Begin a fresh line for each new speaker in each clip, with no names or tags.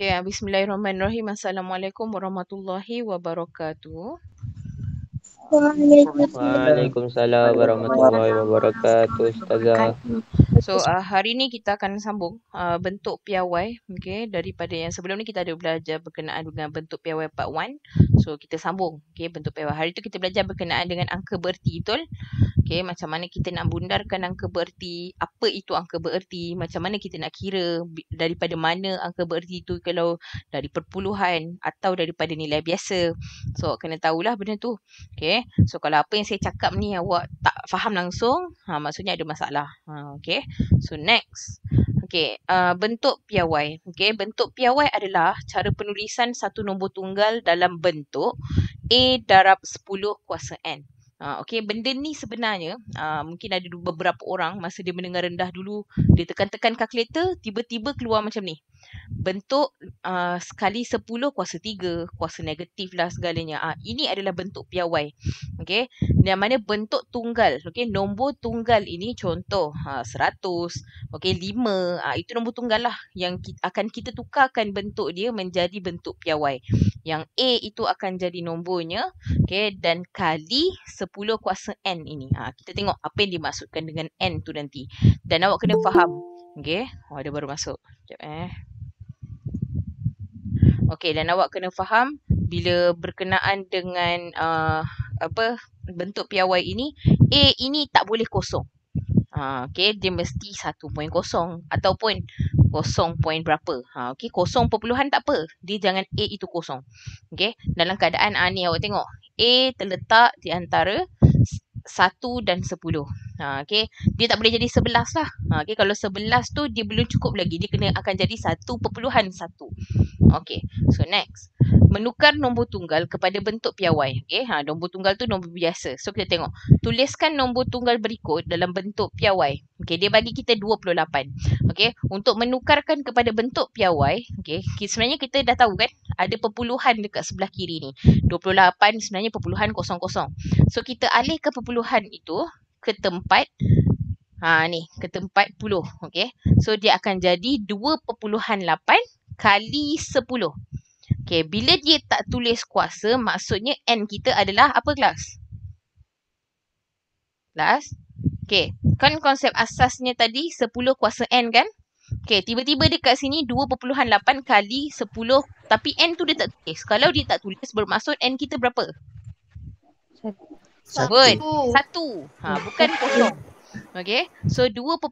Ya, bismillahirrahmanirrahim. Assalamualaikum warahmatullahi wabarakatuh.
Waalaikumsalam warahmatullahi wabarakatuh, Ustazah.
So, hari ni kita akan sambung bentuk piawai. Okay, daripada yang sebelum ni kita ada belajar berkenaan dengan bentuk piawai part 1. So, kita sambung. Okay, bentuk piawai. Hari tu kita belajar berkenaan dengan angka bererti, betul? Okay, macam mana kita nak bundarkan angka bererti, apa itu angka bererti, macam mana kita nak kira daripada mana angka bererti itu, kalau dari perpuluhan atau daripada nilai biasa. So, kena tahulah benda tu. Okay, so kalau apa yang saya cakap ni awak tak faham langsung, maksudnya ada masalah. Okay, so next. Okay, bentuk piawai. Okay, bentuk piawai adalah cara penulisan satu nombor tunggal dalam bentuk A darab 10 kuasa N. Okay, benda ni sebenarnya mungkin ada beberapa orang masa dia mendengar rendah dulu, dia tekan-tekan kalkulator, tiba-tiba keluar macam ni. Bentuk sekali 10 kuasa 3, kuasa negatif lah segalanya. Ini adalah bentuk piawai. Okay, yang mana bentuk tunggal. Okay, nombor tunggal ini contoh 100, okay, 5. Itu nombor tunggal lah yang akan kita tukarkan bentuk dia menjadi bentuk piawai. Yang A itu akan jadi nombornya, okay, dan kali 10 kuasa N ini. Kita tengok apa yang dimaksudkan dengan N tu nanti. Dan awak kena faham. Okay, ada baru masuk. Sekejap Okay, dan awak kena faham bila berkenaan dengan bentuk piawai ini, A ini tak boleh kosong. Okay, dia mesti 1.0 ataupun 0 point berapa. Okay, 0 perpuluhan tak apa. Dia jangan A itu kosong. Okay, dalam keadaan ni awak tengok. A terletak di antara 1 dan 10. Okay, dia tak boleh jadi 11 lah. Okay, kalau 11 tu dia belum cukup lagi. Dia akan jadi 1.1. Okay, so next. Menukar nombor tunggal kepada bentuk piawai. Okay, nombor tunggal tu nombor biasa. So kita tengok. Tuliskan nombor tunggal berikut dalam bentuk piawai. Okay, dia bagi kita 28. Okay, untuk menukarkan kepada bentuk piawai. Okay, sebenarnya kita dah tahu kan, ada perpuluhan dekat sebelah kiri ni. 28 sebenarnya perpuluhan 00. So kita alihkan perpuluhan itu ke tempat ni, ke tempat puluh. Okay, so dia akan jadi 2.8 kali 10. Okay, bila dia tak tulis kuasa, maksudnya N kita adalah apa, kelas? Kelas? Okay, kan konsep asasnya tadi 10 kuasa N kan? Okay, tiba-tiba dekat sini 2.8 kali 10, tapi N tu dia tak tulis. Kalau dia tak tulis, bermaksud N kita berapa? 1. Bukan kosong. Okay, so 2.8,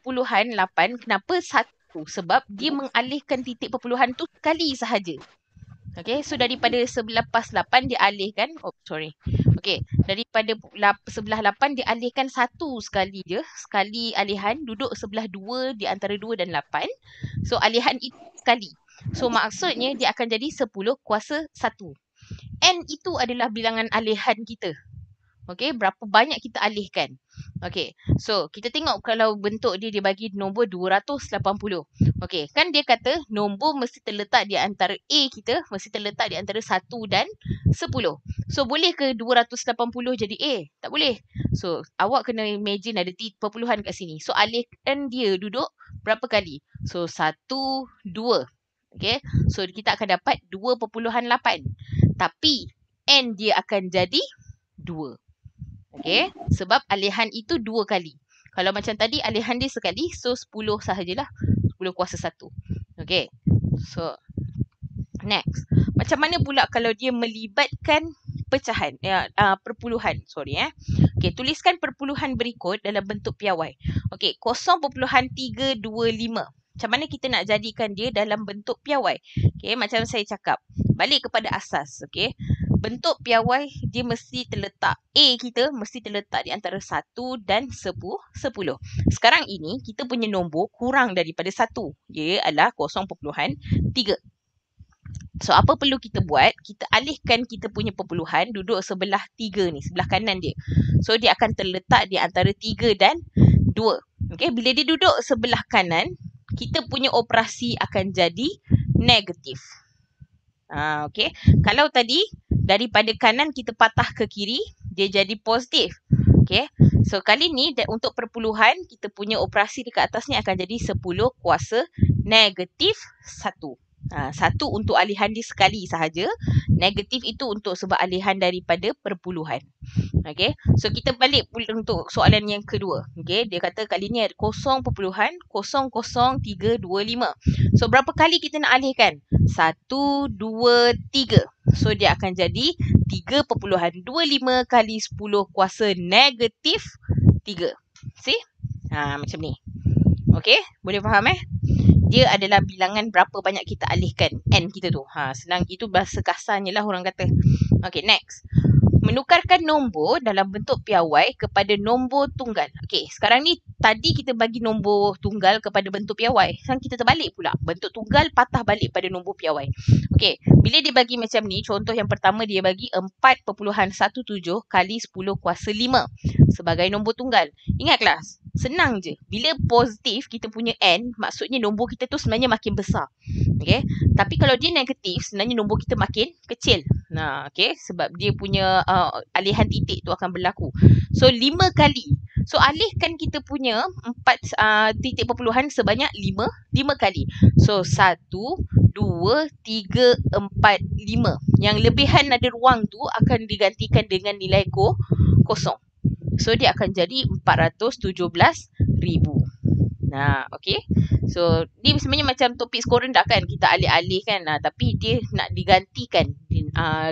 kenapa 1? Sebab dia mengalihkan titik perpuluhan tu sekali sahaja. Okay, so daripada sebelah pas 8 dia alihkan, okay, daripada sebelah 8 dia alihkan 1 sekali je, sekali alihan, duduk sebelah 2 di antara 2 dan 8. So alihan itu sekali. So maksudnya dia akan jadi 10 kuasa 1. N itu adalah bilangan alihan kita. Okay, berapa banyak kita alihkan. Okay, so kita tengok kalau bentuk dia bagi nombor 280. Okay, kan dia kata nombor mesti terletak di antara A kita, mesti terletak di antara 1 dan 10. So boleh ke 280 jadi A? Tak boleh. So awak kena imagine ada perpuluhan kat sini. So alihkan dia duduk berapa kali? So 1, 2. Okay, so kita akan dapat 2.8. Tapi N dia akan jadi 2. Okay, sebab alihan itu 2 kali. Kalau macam tadi alihan dia sekali, so 10 sahajalah. 10 kuasa 1. Okay, so next. Macam mana pula kalau dia melibatkan pecahan, perpuluhan, Okay, tuliskan perpuluhan berikut dalam bentuk piawai. Okay, 0.325. Macam mana kita nak jadikan dia dalam bentuk piawai? Okay, macam saya cakap, balik kepada asas. Okay, bentuk piawai dia mesti terletak, A kita mesti terletak di antara 1 dan 10. Sekarang ini kita punya nombor kurang daripada 1. Dia adalah 0.3. So apa perlu kita buat? Kita alihkan kita punya perpuluhan duduk sebelah 3 ni, sebelah kanan dia. So dia akan terletak di antara 3 dan 2. Okay, bila dia duduk sebelah kanan, kita punya operasi akan jadi negatif. Okay, kalau tadi daripada kanan kita patah ke kiri, dia jadi positif. Okay, so kali ni untuk perpuluhan, kita punya operasi dekat atas ni akan jadi 10 kuasa negatif 1. Satu untuk alihan dia sekali sahaja. Negatif itu untuk sebab alihan daripada perpuluhan. Okay. So kita balik untuk soalan yang kedua. Okay. Dia kata kali ni 0.00325. So berapa kali kita nak alihkan? 1, 2, 3. So dia akan jadi 3.25 kali 10 kuasa negatif 3. See? Macam ni. Okay. Boleh faham Dia adalah bilangan berapa banyak kita alihkan. N kita tu. Senang, itu bahasa kasarnya lah orang kata. Okay, next. Menukarkan nombor dalam bentuk piawai kepada nombor tunggal. Okay, sekarang ni tadi kita bagi nombor tunggal kepada bentuk piawai. Sekarang kita terbalik pula. Bentuk tunggal patah balik pada nombor piawai. Okay, bila dia bagi macam ni, contoh yang pertama dia bagi 4.17 kali 10 kuasa 5 sebagai nombor tunggal. Ingat kelas, senang je. Bila positif kita punya N, maksudnya nombor kita tu sebenarnya makin besar. Okay, tapi kalau dia negatif, sebenarnya nombor kita makin kecil. Okay, sebab dia punya alihan titik tu akan berlaku. So 5 kali. So alihkan kita punya 4 titik perpuluhan sebanyak 5 kali. So 1, 2, 3, 4, 5. Yang lebihan ada ruang tu akan digantikan dengan nilai kosong. So dia akan jadi 417,000. Okay. So dia sebenarnya macam topik skor rendah kan, kita alih-alih kan, tapi dia nak digantikan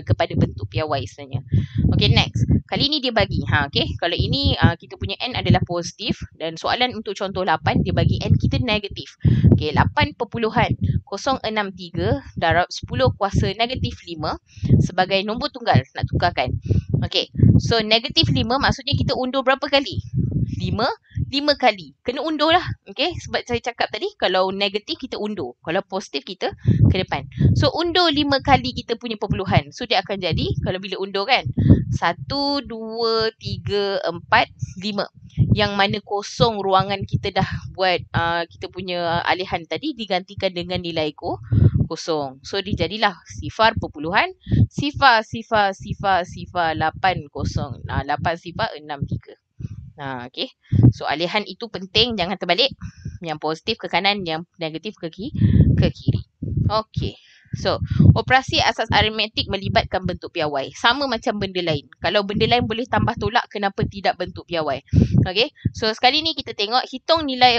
kepada bentuk piawai sebenarnya. Okay, next. Kali ni dia bagi okay. Kalau ini kita punya N adalah positif, dan soalan untuk contoh 8 dia bagi N kita negatif. Okay, 8.063 darab 10 kuasa negatif 5 sebagai nombor tunggal nak tukarkan. Okay, so negatif 5 maksudnya kita undur berapa kali? 5 kali. Kena undur lah. Okay. Sebab saya cakap tadi, kalau negatif kita undur. Kalau positif kita ke depan. So undur 5 kali kita punya perpuluhan. So dia akan jadi, kalau bila undur kan, 1, 2, 3, 4, 5. Yang mana kosong ruangan kita dah buat kita punya alihan tadi digantikan dengan nilai kosong. So dia jadilah sifar perpuluhan sifar 80 8 sifar 63. Okay. So alihan itu penting, jangan terbalik. Yang positif ke kanan, yang negatif ke kiri. Okay. So operasi asas aritmetik melibatkan bentuk piawai. Sama macam benda lain. Kalau benda lain boleh tambah tolak, kenapa tidak bentuk piawai? Okay. So sekali ni kita tengok, hitung nilai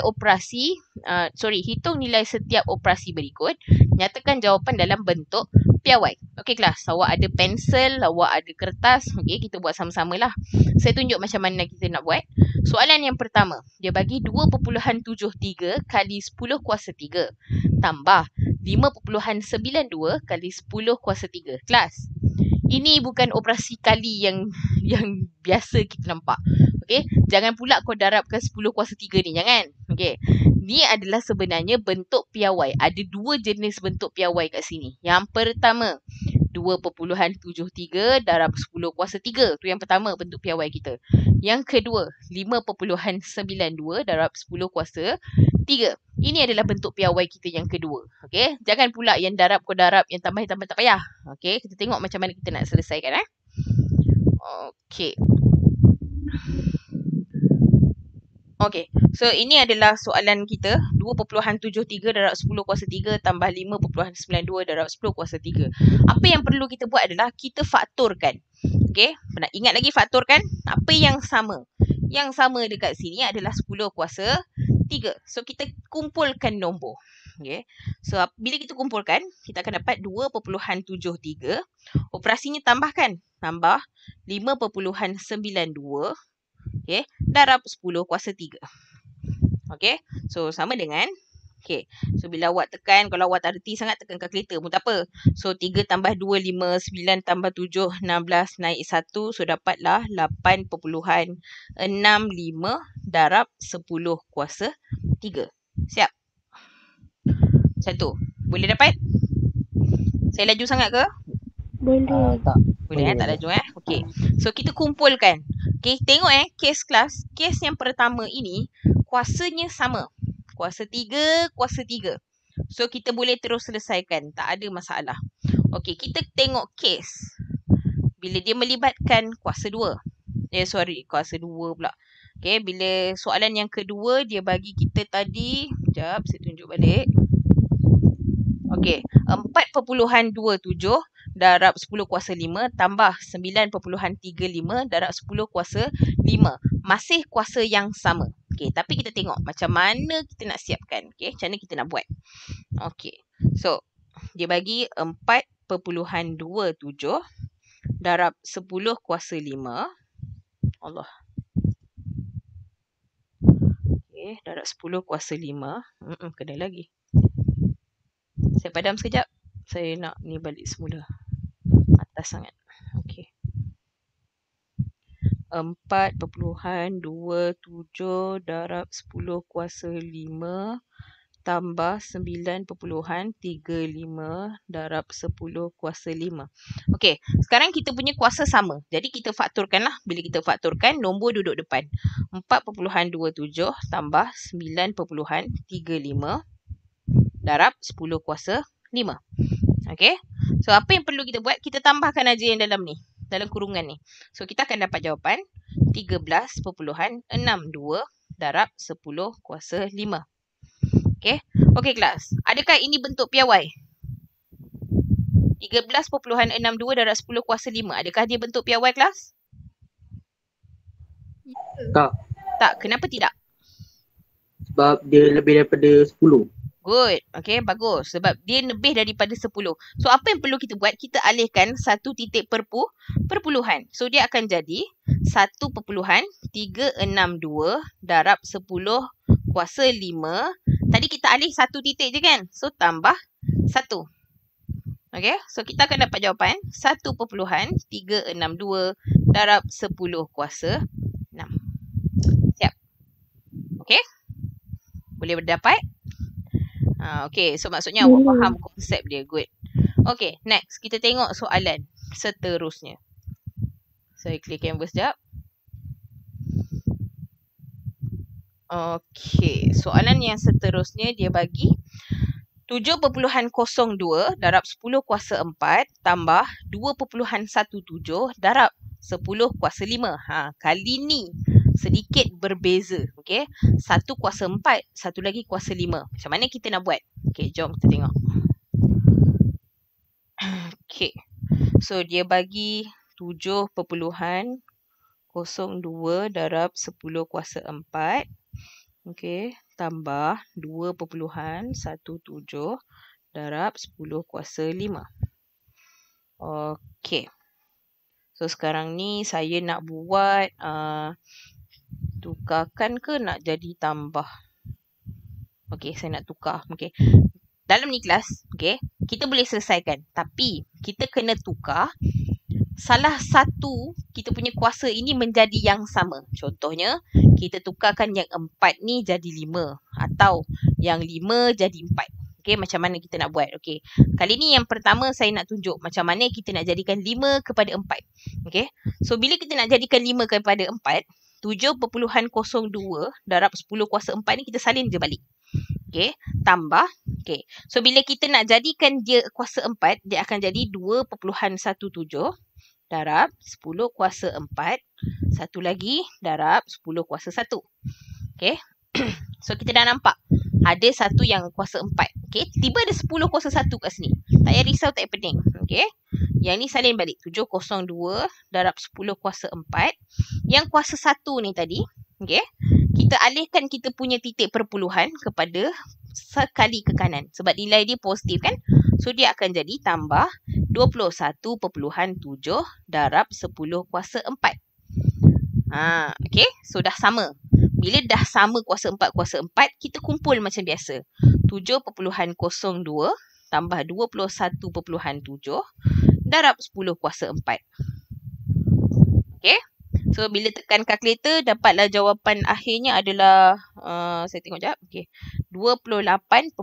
setiap operasi berikut. Nyatakan jawapan dalam bentuk piawai. Okay kelas, awak ada pensel, awak ada kertas. Okay, kita buat sama-sama lah. Saya tunjuk macam mana kita nak buat. Soalan yang pertama, dia bagi 2.73 kali 10 kuasa 3 tambah 5.92 kali 10 kuasa 3. Kelas, ini bukan operasi kali yang biasa kita nampak. Okay, jangan pula kau darabkan 10 kuasa 3 ni, jangan. Okay, ni adalah sebenarnya bentuk piawai. Ada 2 jenis bentuk piawai kat sini. Yang pertama, 2.73 darab 10 kuasa 3. Tu yang pertama bentuk piawai kita. Yang kedua, 5.92 darab 10 kuasa 3. Ini adalah bentuk piawai kita yang kedua. Okay, jangan pula yang darab kau darab, yang tambah tak payah. Okay, kita tengok macam mana kita nak selesaikan. Okay. Okay, so ini adalah soalan kita. 2.73 darab 10 kuasa 3 tambah 5.92 darab 10 kuasa 3. Apa yang perlu kita buat adalah kita faktorkan. Okay, nak ingat lagi faktorkan? Apa yang sama? Yang sama dekat sini adalah 10 kuasa 3. So kita kumpulkan nombor. Okay, so bila kita kumpulkan, kita akan dapat 2.73. Operasinya tambahkan. Tambah 5.92. Okay, darab 10 kuasa 3. Okay, so sama dengan, okay, so bila awak tekan, kalau awak tak reti sangat, tekan kalkulator pun tak apa. So 3 tambah 2, 5, 9 tambah 7, 16, naik 1. So dapatlah 8.65 darab 10 kuasa 3. Siap? Satu. Boleh dapat? Saya laju sangat ke?
Boleh.
Boleh tak laju Okay. So kita kumpulkan. Okay, tengok kes kelas. Kes yang pertama ini kuasanya sama. Kuasa 3, kuasa 3. So kita boleh terus selesaikan, tak ada masalah. Okay, kita tengok kes bila dia melibatkan kuasa 2. Kuasa 2 pula. Okay, bila soalan yang kedua dia bagi kita tadi, sekejap saya tunjuk balik. Okey, 4.27 darab 10 kuasa 5 tambah 9.35 darab 10 kuasa 5. Masih kuasa yang sama. Okey, tapi kita tengok macam mana kita nak siapkan. Okey, macam mana kita nak buat. Okey, so dia bagi 4.27 darab 10 kuasa 5. Allah. Okey, darab 10 kuasa 5. Kena lagi. Saya padam sekejap. Saya nak ni balik semula. Atas sangat. Okey. 4.27 darab 10 kuasa 5 tambah 9.35 darab 10 kuasa 5. Okey, sekarang kita punya kuasa sama. Jadi kita fakturkan lah. Bila kita fakturkan, nombor duduk depan. 4.27 tambah 9.35 darab 10 kuasa 5. Okey. So, apa yang perlu kita buat? Kita tambahkan aja yang dalam ni. Dalam kurungan ni. So, kita akan dapat jawapan 13.62 darab 10 kuasa 5. Okey. Okey kelas. Adakah ini bentuk piawai? 13.62 darab 10 kuasa 5. Adakah dia bentuk piawai kelas?
Tak.
Tak. Kenapa tidak?
Sebab dia lebih daripada 10.
Good. Okay, bagus. Sebab dia lebih daripada 10. So, apa yang perlu kita buat? Kita alihkan satu titik perpuluhan. So, dia akan jadi 1.362 darab 10 kuasa 5. Tadi kita alih satu titik je kan? So, tambah 1. Okay, so kita akan dapat jawapan 1.362 darab 10 kuasa 6. Siap? Okay? Boleh berdapat? Okay, so maksudnya awak faham konsep dia. Good. Okay, next. Kita tengok soalan seterusnya. Saya clear canvas sekejap. Okay, soalan yang seterusnya dia bagi 7.02 darab 10 kuasa 4 tambah 2.17 darab 10 kuasa 5. Kali ni sedikit berbeza. Okay. 1 kuasa 4, satu lagi kuasa 5. Macam mana kita nak buat? Okay, jom kita tengok. Okay. So, dia bagi 7.02 darab 10 kuasa 4. Okay. Tambah 2.17 darab 10 kuasa 5. Okay. So, sekarang ni saya nak buat tukarkan ke nak jadi tambah? Okay, saya nak tukar. Okay. Dalam ni kelas, okay, kita boleh selesaikan. Tapi, kita kena tukar salah satu kita punya kuasa ini menjadi yang sama. Contohnya, kita tukarkan yang 4 ni jadi 5. Atau yang 5 jadi 4. Okay, macam mana kita nak buat? Okay, kali ni yang pertama saya nak tunjuk macam mana kita nak jadikan 5 kepada 4. Okay, so bila kita nak jadikan 5 kepada 4, 7.02 darab 10 kuasa 4 ni kita salin je balik. Okay, tambah. Okay, so bila kita nak jadikan dia kuasa 4, dia akan jadi 2.17 darab 10 kuasa 4. Satu lagi darab 10 kuasa 1. Okay, so kita dah nampak ada satu yang kuasa 4. Okay, tiba ada 10 kuasa 1 kat sini. Tak payah risau, tak payah pening. Okay, yang ni salin balik. 702 darab 10 kuasa 4. Yang kuasa 1 ni tadi, okay, kita alihkan kita punya titik perpuluhan kepada sekali ke kanan. Sebab nilai dia positif kan. So, dia akan jadi tambah 21.7 darab 10 kuasa 4. Okay, so dah sama. Bila dah sama kuasa 4, kita kumpul macam biasa. 7.02 tambah 21.7 darab 10 kuasa 4. Okay. So, bila tekan kalkulator, dapatlah jawapan akhirnya adalah, saya tengok sekejap. Okay. 28.72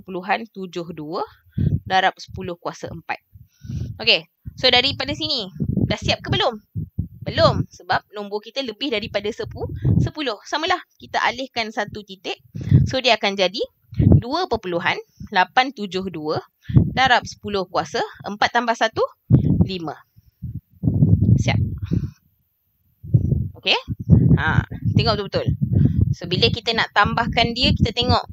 darab 10 kuasa 4. Okay. So, daripada sini, dah siap ke belum? Belum. Sebab nombor kita lebih daripada 10. Samalah. Kita alihkan satu titik. So, dia akan jadi 2.872 darab 10 kuasa 4 tambah 1, 5. Siap. Okay. Tengok betul-betul. So, bila kita nak tambahkan dia, kita tengok.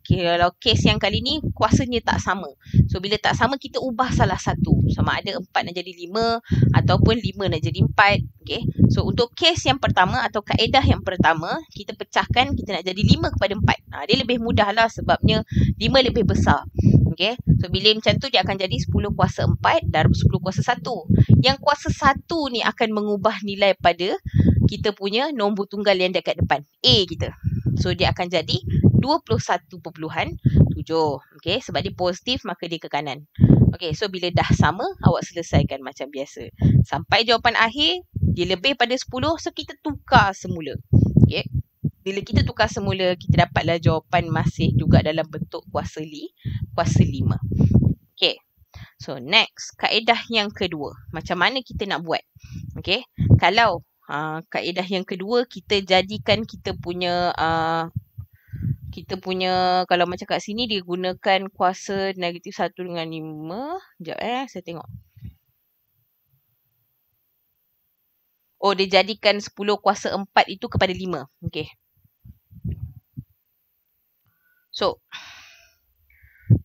Kalau kes yang kali ni, kuasanya tak sama. So, bila tak sama, kita ubah salah satu. Sama ada 4 nak jadi 5 ataupun 5 nak jadi 4. Okay. So, untuk kes yang pertama atau kaedah yang pertama, kita pecahkan, kita nak jadi 5 kepada 4. Dia lebih mudah lah sebabnya 5 lebih besar. Okay. So, bila macam tu, dia akan jadi 10 kuasa 4 darab 10 kuasa 1. Yang kuasa 1 ni akan mengubah nilai pada kita punya nombor tunggal yang dekat depan. A kita. So, dia akan jadi 21.7. Okay. Sebab dia positif, maka dia ke kanan. Okay. So, bila dah sama, awak selesaikan macam biasa. Sampai jawapan akhir, dia lebih pada 10. So, kita tukar semula. Okay. Bila kita tukar semula, kita dapatlah jawapan masih juga dalam bentuk kuasa 5. Okay. So, next. Kaedah yang kedua. Macam mana kita nak buat? Okay. Kalau kaedah yang kedua, kita jadikan kita punya kalau macam kat sini dia gunakan kuasa negatif 1 dengan 5. Sekejap saya tengok. Oh, dia jadikan 10 kuasa 4 itu kepada 5. Okay. So,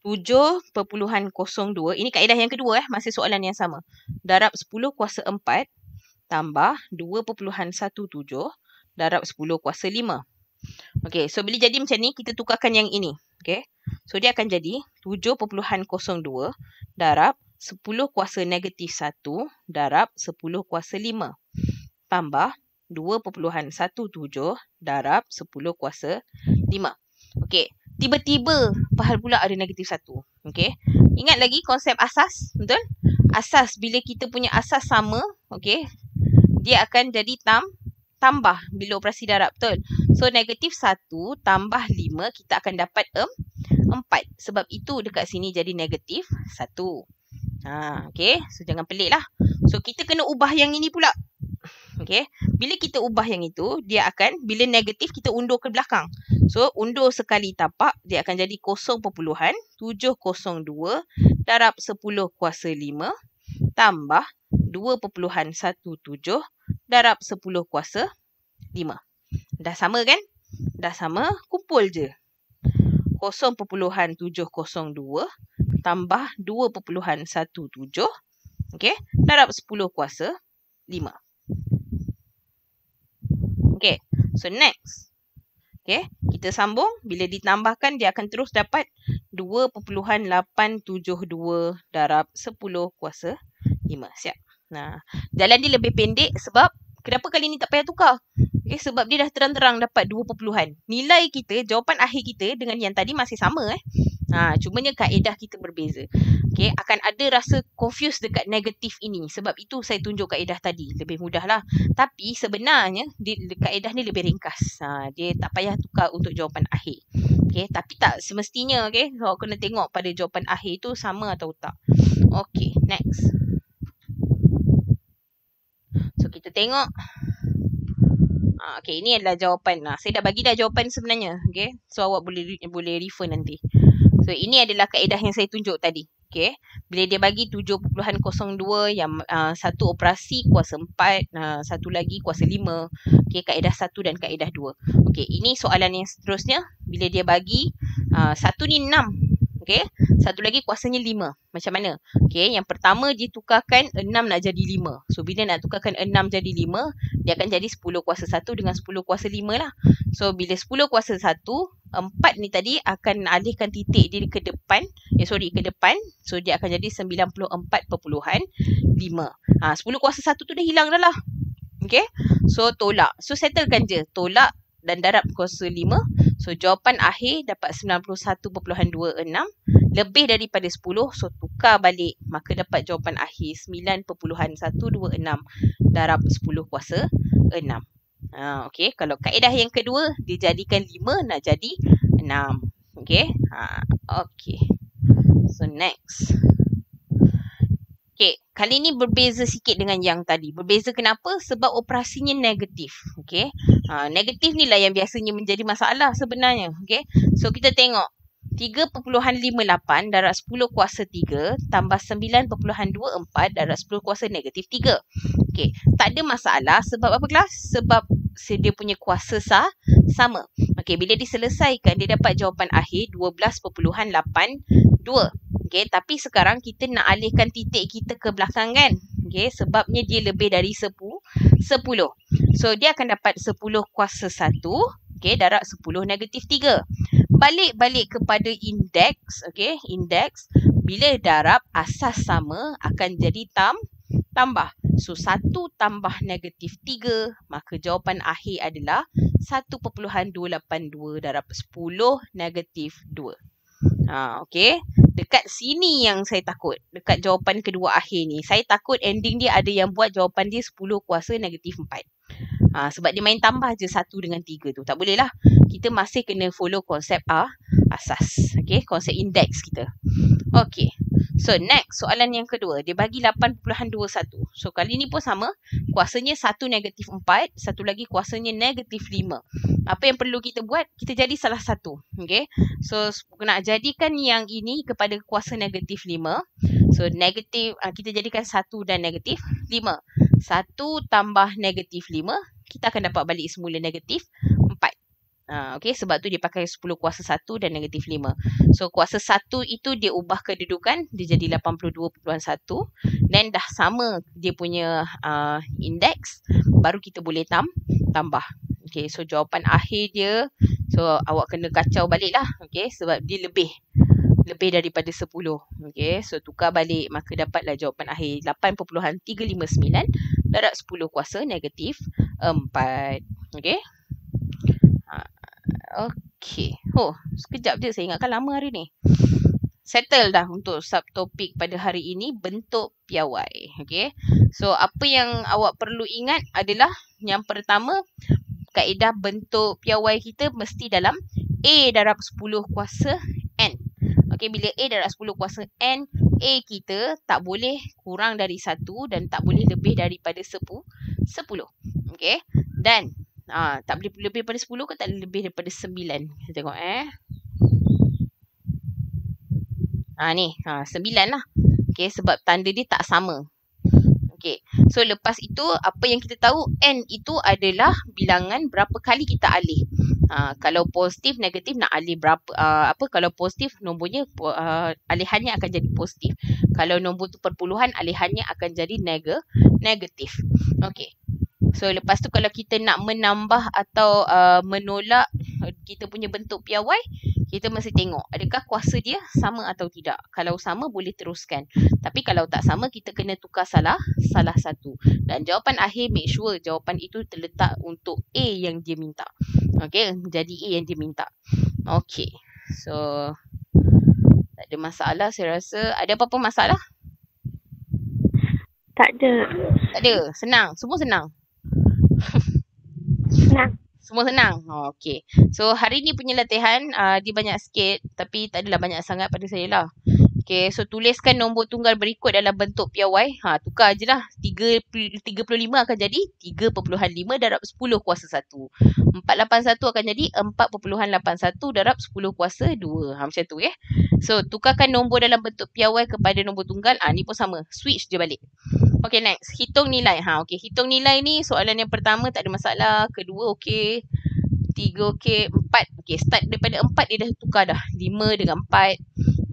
7.02. Ini kaedah yang kedua masih soalan yang sama. Darab 10 kuasa 4 tambah 2.17 darab 10 kuasa 5. Okay, so bila jadi macam ni, kita tukarkan yang ini. Okay, so dia akan jadi 7.02 darab 10 kuasa negatif 1 darab 10 kuasa 5 tambah 2.17 darab 10 kuasa 5. Okay, tiba-tiba pahal pula ada negatif 1. Okay, ingat lagi konsep asas, betul? Asas, bila kita punya asas sama, okay, dia akan jadi tambah bila operasi darab, betul? So, negatif 1 tambah 5, kita akan dapat 4. Sebab itu dekat sini jadi negatif 1. Okay, so jangan pelik lah. So, kita kena ubah yang ini pula. Okay, bila kita ubah yang itu, dia akan, bila negatif, kita undur ke belakang. So, undur sekali tapak, dia akan jadi 0.702 darab 10 kuasa 5 tambah 2.17 darab 10 kuasa 5. Dah sama kan? Dah sama, kumpul je. 0.702 tambah 2.17, okay, darab 10 kuasa 5. Okay, so next. Okay, kita sambung. Bila ditambahkan, dia akan terus dapat 2.872 darab 10 kuasa 5. Siap. Nah, jalan dia lebih pendek sebab kenapa kali ni tak payah tukar? Okay, sebab dia dah terang-terang dapat 2 perpuluhan. Nilai kita, jawapan akhir kita dengan yang tadi masih sama. Cumanya kaedah kita berbeza. Okay, akan ada rasa confused dekat negatif ini. Sebab itu saya tunjuk kaedah tadi. Lebih mudah lah. Tapi sebenarnya kaedah ni lebih ringkas. Dia tak payah tukar untuk jawapan akhir. Okay, tapi tak semestinya. Okay, so kena tengok pada jawapan akhir tu sama atau tak. Okay, next. So kita tengok. Okay, ini adalah jawapan. Saya dah bagi dah jawapan sebenarnya. Okay, so awak boleh refer nanti. So ini adalah kaedah yang saya tunjuk tadi. Okay, bila dia bagi 7.02 yang satu operasi kuasa 4, satu lagi kuasa 5. Okay, kaedah 1 dan kaedah 2. Okay, ini soalan yang seterusnya. Bila dia bagi satu ni 6. Okay, satu lagi kuasanya 5. Macam mana? Okay, yang pertama dia tukarkan 6 nak jadi 5. So, bila nak tukarkan 6 jadi 5, dia akan jadi 10 kuasa 1 dengan 10 kuasa 5 lah. So, bila 10 kuasa 1, 4 ni tadi akan alihkan titik dia ke depan. Ke depan. So, dia akan jadi 94.5. 10 kuasa 1 tu dah hilang dah lah. Okay, so tolak. So, settlekan je. Tolak dan darab kuasa 5. So, jawapan akhir dapat 91.26. Lebih daripada 10. So, tukar balik. Maka dapat jawapan akhir 9.126 darab 10 kuasa 6. Okay. Kalau kaedah yang kedua, dijadikan 5 nak jadi 6. Okay. Okay. So, next. Okay, kali ni berbeza sikit dengan yang tadi. Berbeza kenapa? Sebab operasinya negatif. Okay. Negatif ni lah yang biasanya menjadi masalah sebenarnya. Okay. So, kita tengok. 3.58 darab 10 kuasa 3 tambah 9.24 darab 10 kuasa negatif 3. Okay. Tak ada masalah. Sebab apa kelas? Sebab dia punya kuasa sama. Okey, bila diselesaikan dia dapat jawapan akhir 12.82. Okey, tapi sekarang kita nak alihkan titik kita ke belakang kan? Okey, sebabnya dia lebih dari 10. So dia akan dapat 10 kuasa 1. Okey, darab 10 negatif 3. Balik kepada indeks. Okey, indeks bila darab asas sama akan jadi tambah. So 1 tambah negatif 3, maka jawapan akhir adalah 1.282 darab 10 negatif 2. Okey. Dekat sini yang saya takut. Dekat jawapan kedua akhir ni. Saya takut ending dia ada yang buat jawapan dia 10 kuasa negatif 4. Sebab dia main tambah je 1 dengan 3 tu. Tak boleh lah. Kita masih kena follow konsep asas. Okey. Konsep indeks kita. Okey. So next soalan yang kedua. Dia bagi 8.21. So kali ni pun sama. Kuasanya 1 negatif 4. Satu lagi kuasanya negatif 5. Apa yang perlu kita buat? Kita jadi salah satu. Okay. So nak jadikan yang ini kepada kuasa negatif 5. So negatif, kita jadikan 1 dan negatif 5. 1 tambah negatif 5. Kita akan dapat balik semula negatif 4. Okay, sebab tu dia pakai 10 kuasa 1 dan negatif 5. So kuasa 1 itu dia ubah kedudukan. Dia jadi 82.1. Dan dah sama dia punya indeks. Baru kita boleh tambah. Okay, so jawapan akhir dia. So awak kena kacau balik lah. Okay, sebab dia lebih daripada 10. Okay, so tukar balik. Maka dapatlah jawapan akhir 8.359 darab 10 kuasa negatif 4. Okay. Okay. Sekejap je. Saya ingatkan lama hari ni. Settle dah untuk subtopik pada hari ini, bentuk piawai. Okay. So, apa yang awak perlu ingat adalah yang pertama, kaedah bentuk piawai kita mesti dalam A darab 10 kuasa N. Okay, bila A darab 10 kuasa N, A kita tak boleh kurang dari 1 dan tak boleh lebih daripada 10. Okay. Dan tak boleh lebih daripada 10 ke tak boleh lebih daripada 9. Kita tengok ni 9 lah. Okay, sebab tanda dia tak sama. Okay. So lepas itu apa yang kita tahu, N itu adalah bilangan berapa kali kita alih. Kalau positif, negatif nak alih berapa, kalau positif nombornya alihannya akan jadi positif. Kalau nombor tu perpuluhan, alihannya akan jadi negatif. Okay. So lepas tu kalau kita nak menambah atau menolak kita punya bentuk piawai, kita mesti tengok adakah kuasa dia sama atau tidak. Kalau sama boleh teruskan. Tapi kalau tak sama kita kena tukar salah satu. Dan jawapan akhir make sure jawapan itu terletak untuk A yang dia minta. Okay, jadi A yang dia minta. Okay, so tak ada masalah saya rasa. Ada apa-apa masalah?
Tak ada.
Tak ada, senang, semua senang.
Senang.
Semua senang. Okay. So hari ni punya latihan dia banyak sikit tapi tak adalah banyak sangat pada saya lah. Okay. So tuliskan nombor tunggal berikut dalam bentuk piawai. Tukar je lah. 35 akan jadi 3.5 darab 10 kuasa 1. 481 akan jadi 4.81 darab 10 kuasa 2. Macam tu ya. So tukarkan nombor dalam bentuk piawai kepada nombor tunggal. Ni pun sama. Switch je balik. Okay, next. Hitung nilai. Okay, hitung nilai ni soalan yang pertama tak ada masalah. Kedua okey. 3 okey. 4. Okay, start daripada 4 dia dah tukar dah. 5 dengan 4.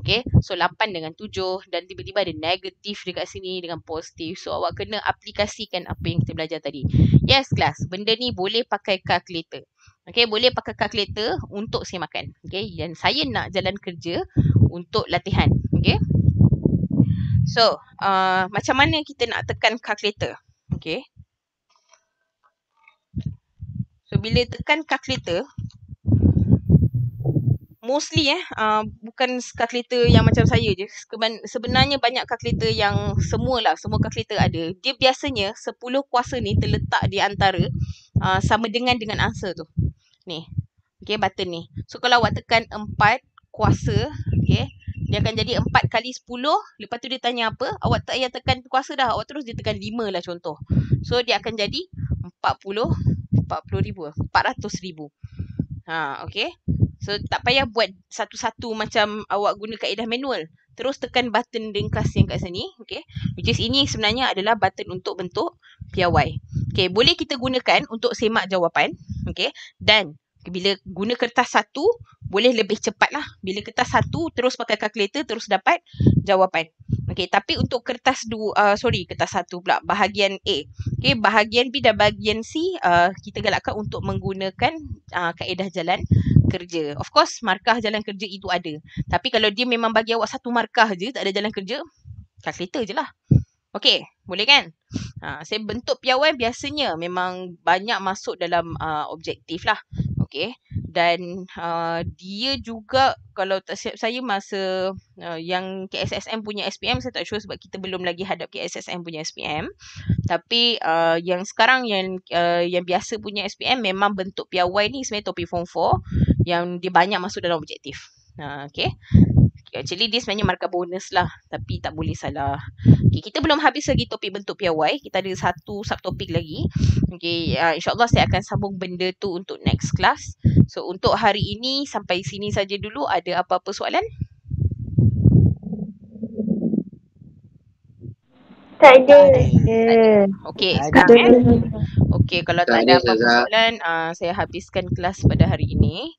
Okay, so 8 dengan 7. Dan tiba-tiba ada negatif dekat sini dengan positif. So awak kena aplikasikan apa yang kita belajar tadi. Yes, kelas. Benda ni boleh pakai kalkulator. Okay, boleh pakai kalkulator untuk saya makan. Okay, dan saya nak jalan kerja untuk latihan. Okay. So, macam mana kita nak tekan kalkulator? Okay. So, bila tekan kalkulator, mostly bukan kalkulator yang macam saya je. Sebenarnya banyak kalkulator yang semua kalkulator ada. Dia biasanya 10 kuasa ni terletak di antara sama dengan answer tu. Ni. Okay, button ni. So, kalau awak tekan 4 kuasa, okay, dia akan jadi 4 kali 10. Lepas tu dia tanya apa? Awak tak payah tekan kuasa dah. Awak terus dia tekan 5 lah contoh. So dia akan jadi 400,000. Okay. So tak payah buat satu-satu macam awak guna kaedah manual. Terus tekan button ringkas yang kat sini. Okay. Which is ini sebenarnya adalah button untuk bentuk piawai. Okay, boleh kita gunakan untuk semak jawapan. Okay, dan bila guna kertas satu, boleh lebih cepat lah. Bila kertas satu, terus pakai kalkulator, terus dapat jawapan. Okay, tapi untuk kertas kertas satu pula, bahagian A. Okay, bahagian B dan bahagian C, kita galakkan untuk menggunakan kaedah jalan kerja. Of course, markah jalan kerja itu ada. Tapi kalau dia memang bagi awak satu markah je, tak ada jalan kerja, kalkulator je lah. Okay, boleh kan? Saya bentuk piawai biasanya memang banyak masuk dalam objektif lah. Okay. Dan dia juga kalau tak silap saya masa yang KSSM punya SPM, saya tak sure sebab kita belum lagi hadap KSSM punya SPM. Tapi yang sekarang yang biasa punya SPM memang bentuk piawai ni sebenarnya topik form 4 yang dia banyak masuk dalam objektif. Okay. Actually dia sebenarnya markah bonus lah, tapi tak boleh salah. Okay, kita belum habis lagi topik bentuk piawai. Kita ada satu subtopik lagi. Okay, insyaAllah saya akan sambung benda tu untuk next class. So untuk hari ini sampai sini saja dulu. Ada apa-apa soalan?
Tak ada.
Okay,
Tak ada.
Okay, kalau tak ada apa-apa soalan, saya habiskan kelas pada hari ini.